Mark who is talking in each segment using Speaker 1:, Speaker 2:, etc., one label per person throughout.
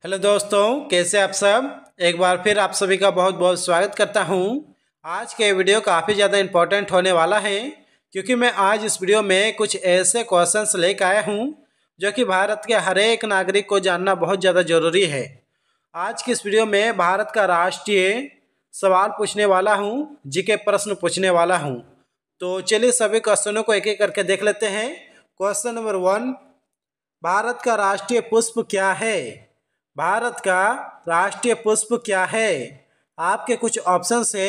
Speaker 1: Hello दोस्तों, कैसे आप सब। एक बार फिर आप सभी का बहुत बहुत स्वागत करता हूं। आज के वीडियो काफ़ी ज़्यादा इम्पोर्टेंट होने वाला है, क्योंकि मैं आज इस वीडियो में कुछ ऐसे क्वेश्चंस लेकर आया हूं जो कि भारत के हर एक नागरिक को जानना बहुत ज़्यादा ज़रूरी है। आज की इस वीडियो में भारत का राष्ट्रीय सवाल पूछने वाला हूँ, जीके प्रश्न पूछने वाला हूँ। तो चलिए सभी क्वेश्चनों को एक एक करके देख लेते हैं। क्वेश्चन नंबर 1, भारत का राष्ट्रीय पुष्प क्या है। भारत का राष्ट्रीय पुष्प क्या है। आपके कुछ ऑप्शन है: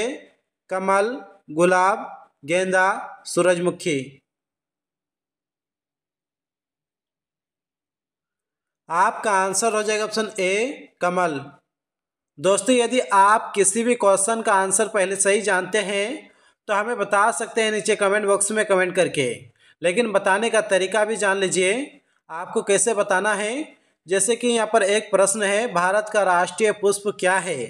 Speaker 1: कमल, गुलाब, गेंदा, सूरजमुखी। आपका आंसर हो जाएगा ऑप्शन ए, कमल। दोस्तों, यदि आप किसी भी क्वेश्चन का आंसर पहले सही जानते हैं तो हमें बता सकते हैं नीचे कमेंट बॉक्स में कमेंट करके, लेकिन बताने का तरीका भी जान लीजिए। आपको कैसे बताना है, जैसे कि यहाँ पर एक प्रश्न है, भारत का राष्ट्रीय पुष्प क्या है।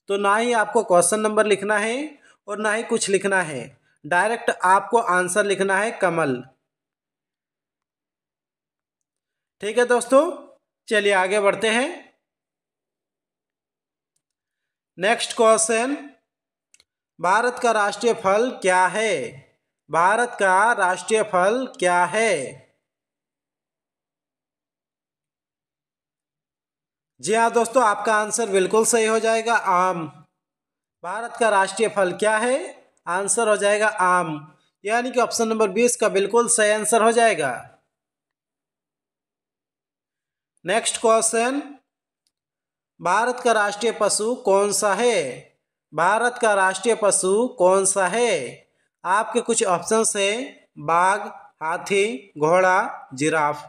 Speaker 1: तो ना ही आपको क्वेश्चन नंबर लिखना है और ना ही कुछ लिखना है, डायरेक्ट आपको आंसर लिखना है कमल। ठीक है दोस्तों, चलिए आगे बढ़ते हैं। नेक्स्ट क्वेश्चन, भारत का राष्ट्रीय फल क्या है। भारत का राष्ट्रीय फल क्या है। जी हाँ दोस्तों, आपका आंसर बिल्कुल सही हो जाएगा, आम। भारत का राष्ट्रीय फल क्या है, आंसर हो जाएगा आम, यानी कि ऑप्शन नंबर 20 का बिल्कुल सही आंसर हो जाएगा। नेक्स्ट क्वेश्चन, भारत का राष्ट्रीय पशु कौन सा है। भारत का राष्ट्रीय पशु कौन सा है। आपके कुछ ऑप्शंस है: बाघ, हाथी, घोड़ा, जिराफ।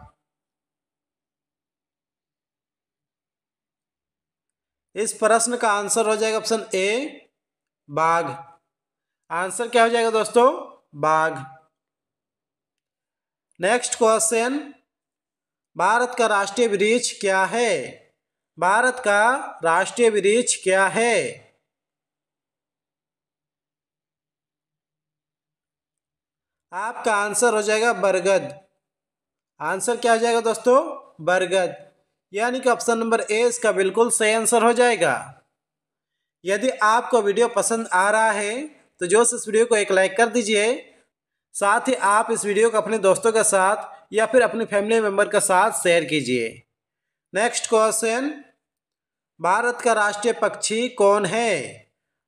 Speaker 1: इस प्रश्न का आंसर हो जाएगा ऑप्शन ए, बाघ। आंसर क्या हो जाएगा दोस्तों, बाघ। नेक्स्ट क्वेश्चन, भारत का राष्ट्रीय वृक्ष क्या है। भारत का राष्ट्रीय वृक्ष क्या है। आपका आंसर हो जाएगा बरगद। आंसर क्या हो जाएगा दोस्तों, बरगद, यानी कि ऑप्शन नंबर ए इसका बिल्कुल सही आंसर हो जाएगा। यदि आपको वीडियो पसंद आ रहा है तो जो इस वीडियो को एक लाइक कर दीजिए। साथ ही आप इस वीडियो को अपने दोस्तों के साथ या फिर अपने फैमिली मेंबर के साथ शेयर कीजिए। नेक्स्ट क्वेश्चन, भारत का राष्ट्रीय पक्षी कौन है।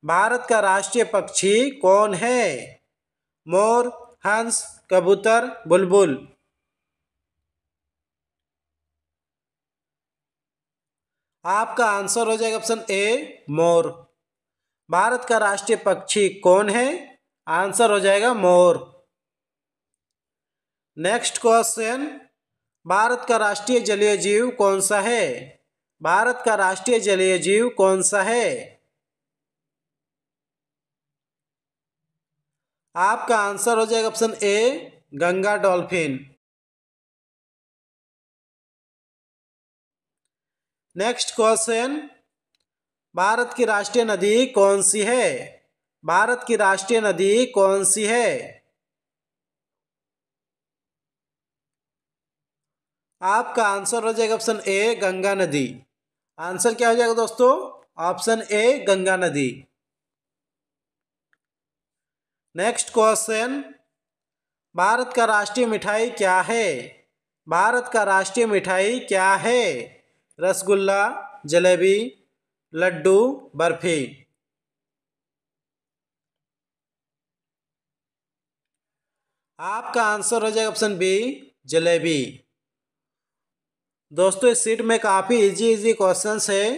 Speaker 1: भारत का राष्ट्रीय पक्षी कौन है। मोर, हंस, कबूतर, बुलबुल। आपका आंसर हो जाएगा ऑप्शन ए, मोर। भारत का राष्ट्रीय पक्षी कौन है, आंसर हो जाएगा मोर। नेक्स्ट क्वेश्चन, भारत का राष्ट्रीय जलीय जीव कौन सा है। भारत का राष्ट्रीय जलीय जीव कौन सा है। आपका आंसर हो जाएगा option A, Ganga dolphin. Next question, Bharat की राष्ट्रीय नदी कौन सी है। भारत की राष्ट्रीय नदी कौन सी है। आपका आंसर हो जाएगा ऑप्शन ए, गंगा नदी। आंसर क्या हो जाएगा दोस्तों, ऑप्शन ए, गंगा नदी। नेक्स्ट क्वेश्चन, भारत का राष्ट्रीय मिठाई क्या है। भारत का राष्ट्रीय मिठाई क्या है। रसगुल्ला, जलेबी, लड्डू, बर्फी। आपका आंसर हो जाएगा ऑप्शन बी, जलेबी। दोस्तों, इस सीट में काफ़ी इजी क्वेश्चंस है,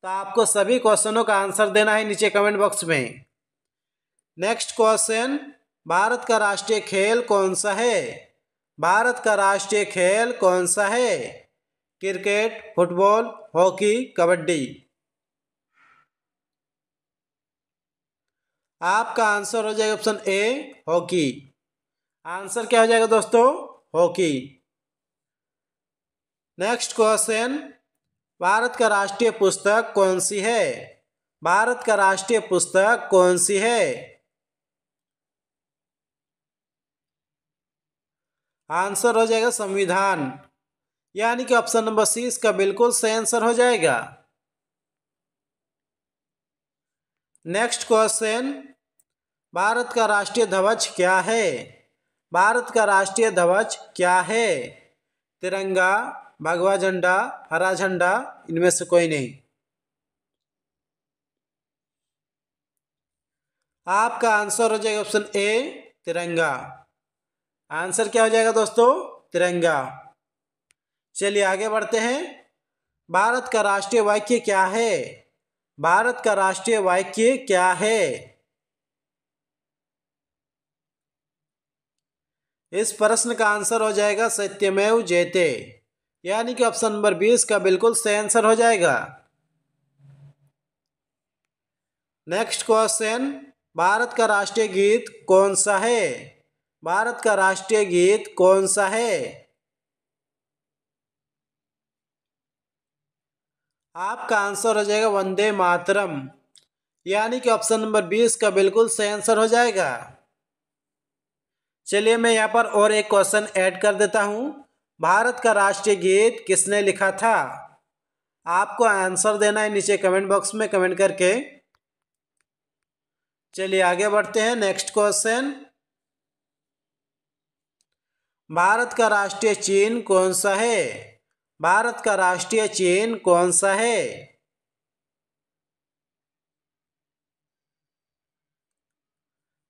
Speaker 1: तो आपको सभी क्वेश्चनों का आंसर देना है नीचे कमेंट बॉक्स में। नेक्स्ट क्वेश्चन, भारत का राष्ट्रीय खेल कौन सा है। भारत का राष्ट्रीय खेल कौन सा है। Cricket, football, hockey, kabaddi. आपका आंसर हो जाएगा ऑप्शन ए, हॉकी। आंसर क्या हो जाएगा दोस्तों, हॉकी। नेक्स्ट क्वेश्चन, भारत का राष्ट्रीय पुस्तक कौन सी है। भारत का राष्ट्रीय पुस्तक कौन सी है। आंसर हो जाएगा संविधान। यानी कि ऑप्शन नंबर सी इसका बिल्कुल सही आंसर हो जाएगा। नेक्स्ट क्वेश्चन, भारत का राष्ट्रीय ध्वज क्या है? भारत का राष्ट्रीय ध्वज क्या है? तिरंगा, भगवा झंडा, हरा झंडा, इनमें से कोई नहीं। आपका आंसर हो जाएगा ऑप्शन ए तिरंगा। आंसर क्या हो जाएगा दोस्तों? तिरंगा। चलिए आगे बढ़ते हैं। भारत का राष्ट्रीय वाक्य क्या है? भारत का राष्ट्रीय वाक्य क्या है? इस प्रश्न का आंसर हो जाएगा सत्यमेव जयते, यानी कि ऑप्शन नंबर 20 का बिल्कुल सही आंसर हो जाएगा। नेक्स्ट क्वेश्चन, भारत का राष्ट्रीय गीत कौन सा है? भारत का राष्ट्रीय गीत कौन सा है? आपका आंसर हो जाएगा वंदे मातरम, यानी कि ऑप्शन नंबर 20 का बिल्कुल सही आंसर हो जाएगा। चलिए मैं यहाँ पर और एक क्वेश्चन ऐड कर देता हूँ। भारत का राष्ट्रीय गीत किसने लिखा था? आपको आंसर देना है नीचे कमेंट बॉक्स में कमेंट करके। चलिए आगे बढ़ते हैं। नेक्स्ट क्वेश्चन, भारत का राष्ट्रीय चिन्ह कौन सा है? भारत का राष्ट्रीय चिन्ह कौन सा है?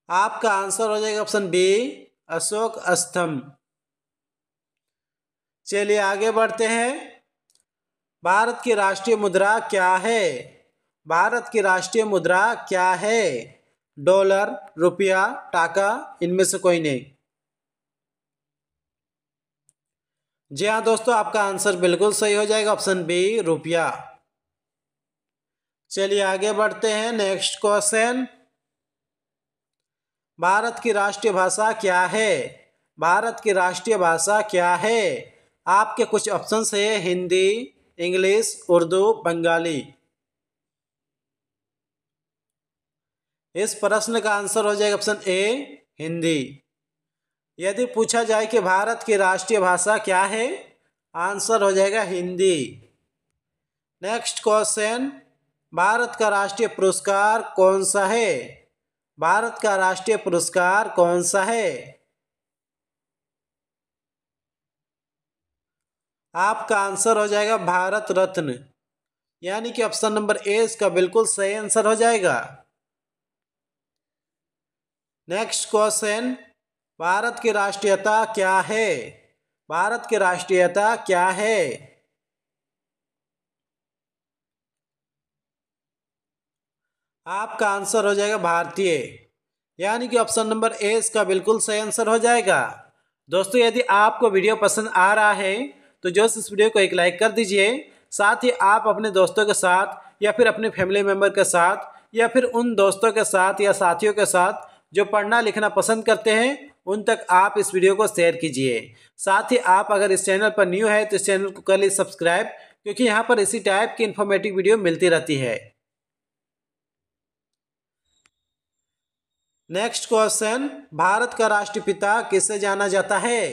Speaker 1: आपका आंसर हो जाएगा ऑप्शन बी अशोक स्तंभ। चलिए आगे बढ़ते हैं। भारत की राष्ट्रीय मुद्रा क्या है? भारत की राष्ट्रीय मुद्रा क्या है? डॉलर, रुपया, टाका, इनमें से कोई नहीं। जी हाँ दोस्तों, आपका आंसर बिल्कुल सही हो जाएगा ऑप्शन बी रुपया। चलिए आगे बढ़ते हैं। नेक्स्ट क्वेश्चन, भारत की राष्ट्रीय भाषा क्या है? भारत की राष्ट्रीय भाषा क्या है? आपके कुछ ऑप्शंस है हिंदी, इंग्लिश, उर्दू, बंगाली। इस प्रश्न का आंसर हो जाएगा ऑप्शन ए हिंदी। यदि पूछा जाए कि भारत की राष्ट्रीय भाषा क्या है, आंसर हो जाएगा हिंदी। नेक्स्ट क्वेश्चन, भारत का राष्ट्रीय पुरस्कार कौन सा है? भारत का राष्ट्रीय पुरस्कार कौन सा है? आपका आंसर हो जाएगा भारत रत्न, यानी कि ऑप्शन नंबर ए इसका बिल्कुल सही आंसर हो जाएगा। नेक्स्ट क्वेश्चन, भारत की राष्ट्रीयता क्या है? भारत की राष्ट्रीयता क्या है? आपका आंसर हो जाएगा भारतीय, यानी कि ऑप्शन नंबर ए इसका बिल्कुल सही आंसर हो जाएगा। दोस्तों यदि आपको वीडियो पसंद आ रहा है तो जो इस वीडियो को एक लाइक कर दीजिए। साथ ही आप अपने दोस्तों के साथ या फिर अपने फैमिली मेम्बर के साथ या फिर उन दोस्तों के साथ या साथियों के साथ जो पढ़ना लिखना पसंद करते हैं उन तक आप इस वीडियो को शेयर कीजिए। साथ ही आप अगर इस चैनल पर न्यू है तो इस चैनल को कर लीजिए सब्सक्राइब, क्योंकि यहाँ पर इसी टाइप की इन्फॉर्मेटिव वीडियो मिलती रहती है। नेक्स्ट क्वेश्चन, भारत का राष्ट्रपिता किसे जाना जाता है?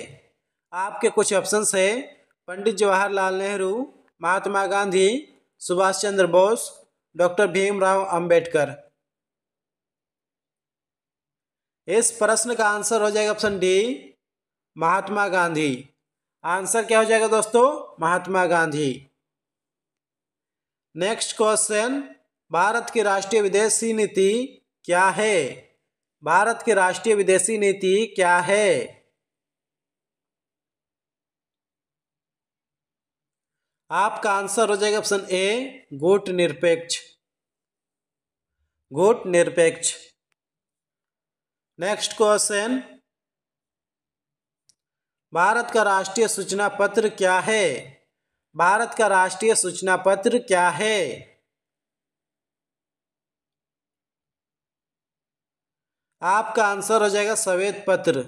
Speaker 1: आपके कुछ ऑप्शंस है पंडित जवाहरलाल नेहरू, महात्मा गांधी, सुभाष चंद्र बोस, डॉक्टर भीमराव अंबेडकर। इस प्रश्न का आंसर हो जाएगा option D Mahatma Gandhi. Answer क्या हो जाएगा दोस्तों? महात्मा गांधी। नेक्स्ट क्वेश्चन, भारत की राष्ट्रीय विदेशी नीति क्या है? भारत की राष्ट्रीय विदेशी नीति क्या है? आपका आंसर हो जाएगा ऑप्शन ए गुट निरपेक्ष। गुट निरपेक्ष। नेक्स्ट क्वेश्चन, भारत का राष्ट्रीय सूचना पत्र क्या है? भारत का राष्ट्रीय सूचना पत्र क्या है? आपका आंसर हो जाएगा श्वेत पत्र,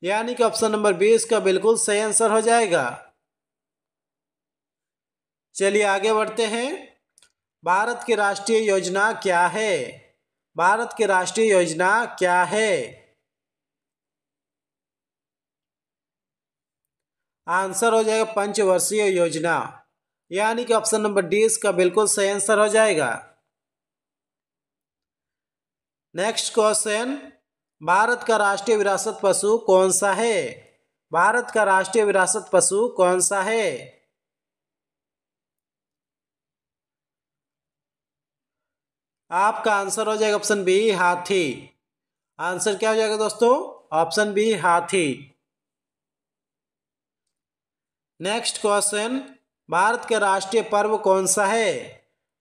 Speaker 1: यानी कि ऑप्शन नंबर 20 का बिल्कुल सही आंसर हो जाएगा। चलिए आगे बढ़ते हैं। भारत की राष्ट्रीय योजना क्या है? भारत की राष्ट्रीय योजना क्या है? आंसर हो जाएगा पंचवर्षीय योजना, यानी कि ऑप्शन नंबर डी इसका बिल्कुल सही आंसर हो जाएगा। नेक्स्ट क्वेश्चन, भारत का राष्ट्रीय विरासत पशु कौन सा है? भारत का राष्ट्रीय विरासत पशु कौन सा है? आपका आंसर हो जाएगा ऑप्शन बी हाथी। आंसर क्या हो जाएगा दोस्तों? ऑप्शन बी हाथी। नेक्स्ट क्वेश्चन, भारत का राष्ट्रीय पर्व कौन सा है?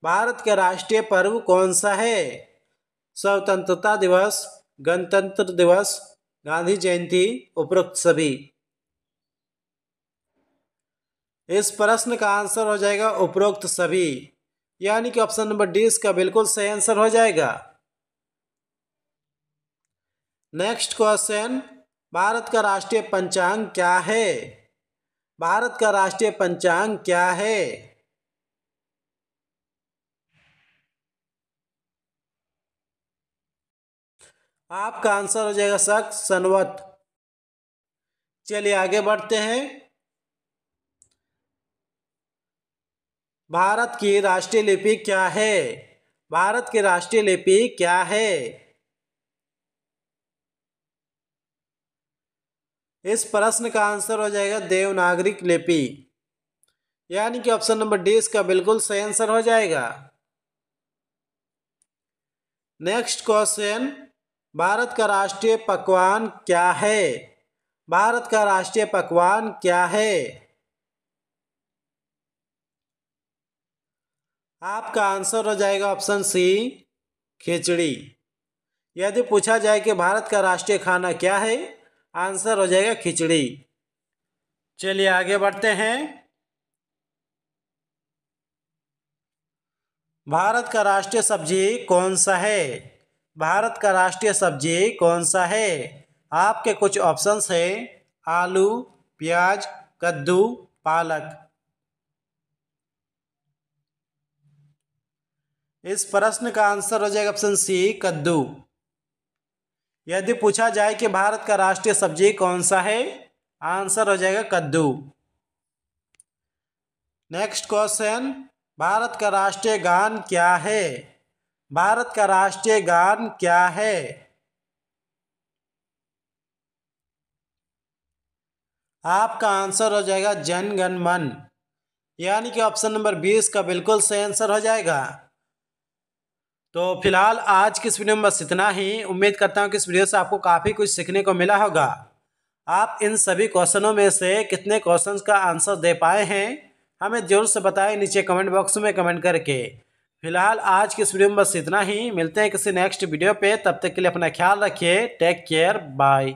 Speaker 1: भारत का राष्ट्रीय पर्व कौन सा है? स्वतंत्रता दिवस, गणतंत्र दिवस, गांधी जयंती, उपरोक्त सभी। इस प्रश्न का आंसर हो जाएगा उपरोक्त सभी, यानी कि ऑप्शन नंबर डी इसका बिल्कुल सही आंसर हो जाएगा। नेक्स्ट क्वेश्चन, भारत का राष्ट्रीय पंचांग क्या है? भारत का राष्ट्रीय पंचांग क्या है? आपका आंसर हो जाएगा शक संवत। चलिए आगे बढ़ते हैं। भारत की राष्ट्रीय लिपि क्या है? भारत की राष्ट्रीय लिपि क्या है? इस प्रश्न का आंसर हो जाएगा देवनागरी लिपि, यानी कि ऑप्शन नंबर डी इसका बिल्कुल सही आंसर हो जाएगा। नेक्स्ट क्वेश्चन, भारत का राष्ट्रीय पकवान क्या है? भारत का राष्ट्रीय पकवान क्या है? आपका आंसर हो जाएगा ऑप्शन सी खिचड़ी। यदि पूछा जाए कि भारत का राष्ट्रीय खाना क्या है, आंसर हो जाएगा खिचड़ी। चलिए आगे बढ़ते हैं। भारत का राष्ट्रीय सब्जी कौन सा है? भारत का राष्ट्रीय सब्जी कौन सा है? आपके कुछ ऑप्शंस है, आलू, प्याज, कद्दू, पालक। इस प्रश्न का आंसर हो जाएगा ऑप्शन सी कद्दू। यदि पूछा जाए कि भारत का राष्ट्रीय सब्जी कौन सा है, आंसर हो जाएगा कद्दू। नेक्स्ट क्वेश्चन, भारत का राष्ट्रीय गान क्या है? भारत का राष्ट्रीय गान क्या है? आपका आंसर हो जाएगा जन गण मन, यानी कि ऑप्शन नंबर 20 का बिल्कुल सही आंसर हो जाएगा। तो फिलहाल आज की इस वीडियो में बस इतना ही। उम्मीद करता हूँ कि इस वीडियो से आपको काफ़ी कुछ सीखने को मिला होगा। आप इन सभी क्वेश्चनों में से कितने क्वेश्चंस का आंसर दे पाए हैं, हमें जरूर से बताएं नीचे कमेंट बॉक्स में कमेंट करके। फिलहाल आज की इस वीडियो में बस इतना ही। मिलते हैं किसी नेक्स्ट वीडियो पे, तब तक के लिए अपना ख्याल रखिए। Take care, bye.